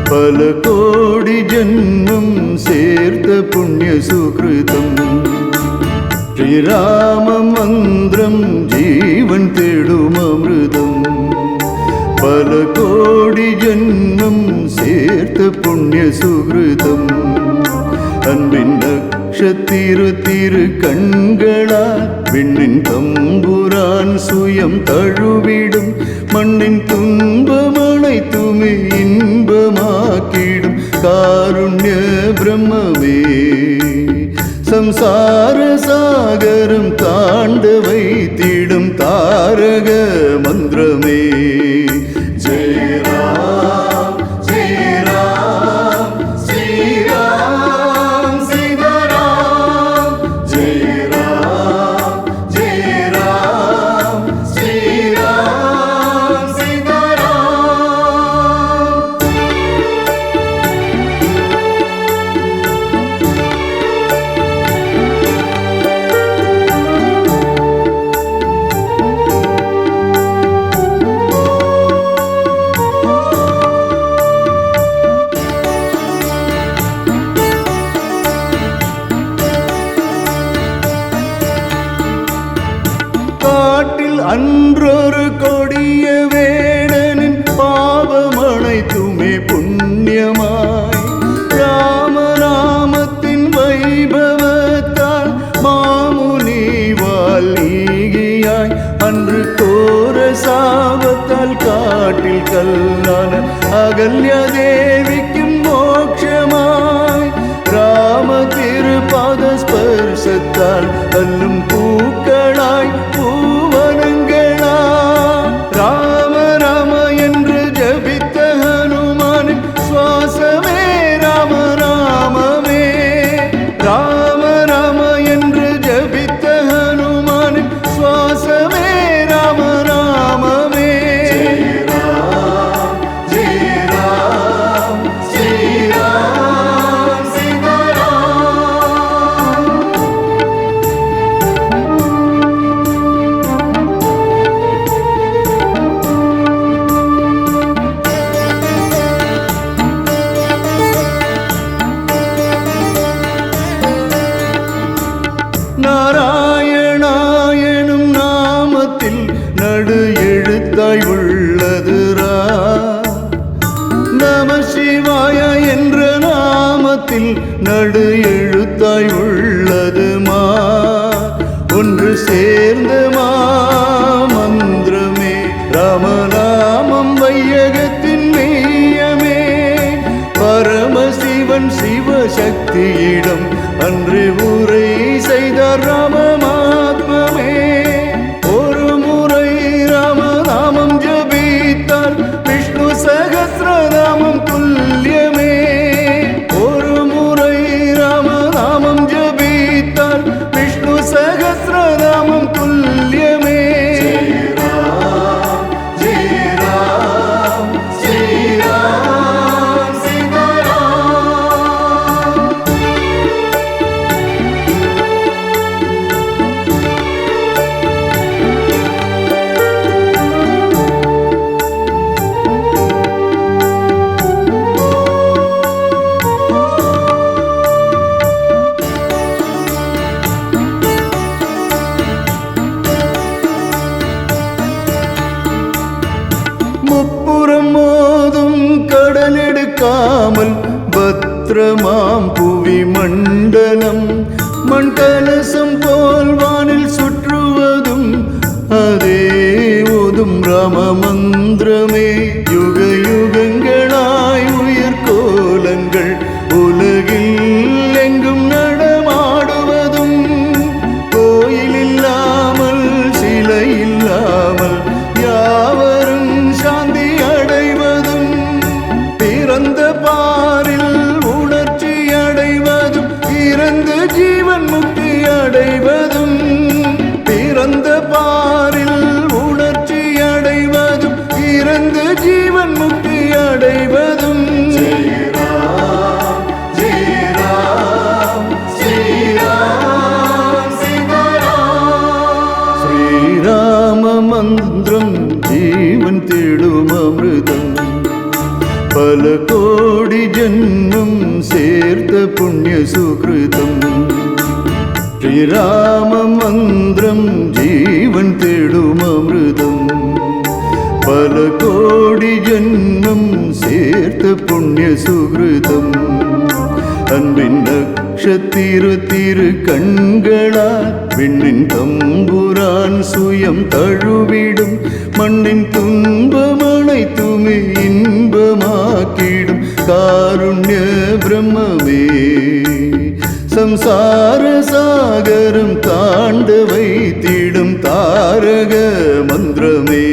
பல கோடி ஜன்மம் சேர்த்த புண்ணிய சுகிருதம் ஸ்ரீராம மந்திரம் ஜீவன் தேடும் அமிர்தம் பல கோடி ஜன்மம் சேர்த்த புண்ணிய சுகிருதம் அன்பின் நக்ஷத்திரு கண்களால் விண்ணின் தம்புரான் சுயம் தழுவிடும் மண்ணின் துன்பம் அனைத்துமே இன்பமாக்கிடும் காருண்ய பிரம்மமே சம்சார சாகரம் தாண்ட வைத்திடும் தாரக மந்திரமே ஜெய ராம் ஜெய ராம் ஸ்ரீராம் சீதாராம் ஜெய ராம் ஜெய ராம் ஸ்ரீராம் சீதாராம். காட்டில் அன்றொரு கொடிய வேடனின் பாவம் அனைத்துமே புண்ணியமாய் ராமநாமத்தின் வைபவத்தால் மாமுனி வால்மீகியாய் அன்று கோர சாபத்தால் காட்டில் கல்லான அகல்ய தேவிக்கும் மோட்சமாய் ராம திருபாத ஸ்பர்சத்தால் அல்லும் பூக்களாய் பூவனங்களா ராம ராம என்று ஜபித்த ஹனுமானின் சுவாசமே ராம ராமமே ராம ராம என்று ஜபித்த ஹனுமானின் சுவாசமே ராம ராமமே ஜெய ராம் ஜெய ராம் ஸ்ரீராம் சீதாராம். நாராயணாயனும் நாமத்தில் நடு எழுத்தாய் உள்ளது ரா நம சிவாய என்ற நாமத்தில் நடு எழுத்தாய் உள்ளது மா ஒன்று சேர்ந்த மா மந்திரமே ராமநாமம் வையகத்தின் மெய்யமே பரமசிவன் சிவசக்தியிடம் அன்று உரை செய்தார் ராமமாத்மமே ஒரு முறை ராமநாமம் ஜபித்தார் விஷ்ணு சகஸ்ரநாமம் துல்லியமே ஒரு முறை ராமநாமம் ஜபித்தார் விஷ்ணு சகஸ்ரநாமம் துல்லியமே ஜெய ராம் ஜெய ராம் ஸ்ரீராம் சீதாராம். முப்புறம் மோதும் கடலெடுக்காமல் பத்ரமாம் புவி மண்டலம் மண்கலசம் போல் வானில் சுற்றுவதும் அதே ஓதும் ராம மந்திரமே யுக யுகங்களாய் உயிர் கோலங்கள் உலகில் எங்கும் நடமாடுவதும் கோயில் இல்லாமல் சிலை இல்லாமல் யாவரும் சாந்தி அடைவதும் பிறந்த பாரில் உணர்ச்சி அடைவதும் பல கோடி ஜென்மம் சேர்த்த புண்ணிய சுகிருதம் ஸ்ரீராம மந்திரம் ஜீவன் தேடும் அமிர்தம் பல கோடி ஜென்மம் சேர்த்த புண்ணிய சுகிருதம் அன்பின் நட்சத்திர கண்களால் விண்ணின் தம்புரான் சுயம் தழுவிடும் மண்ணின் துன்பம் அனைத்துமே இன்பமாக்கிடும் காருண்ய பிரம்மமே சம்சார சாகரம் தாண்ட வைத்திடும் தாரக மந்திரமே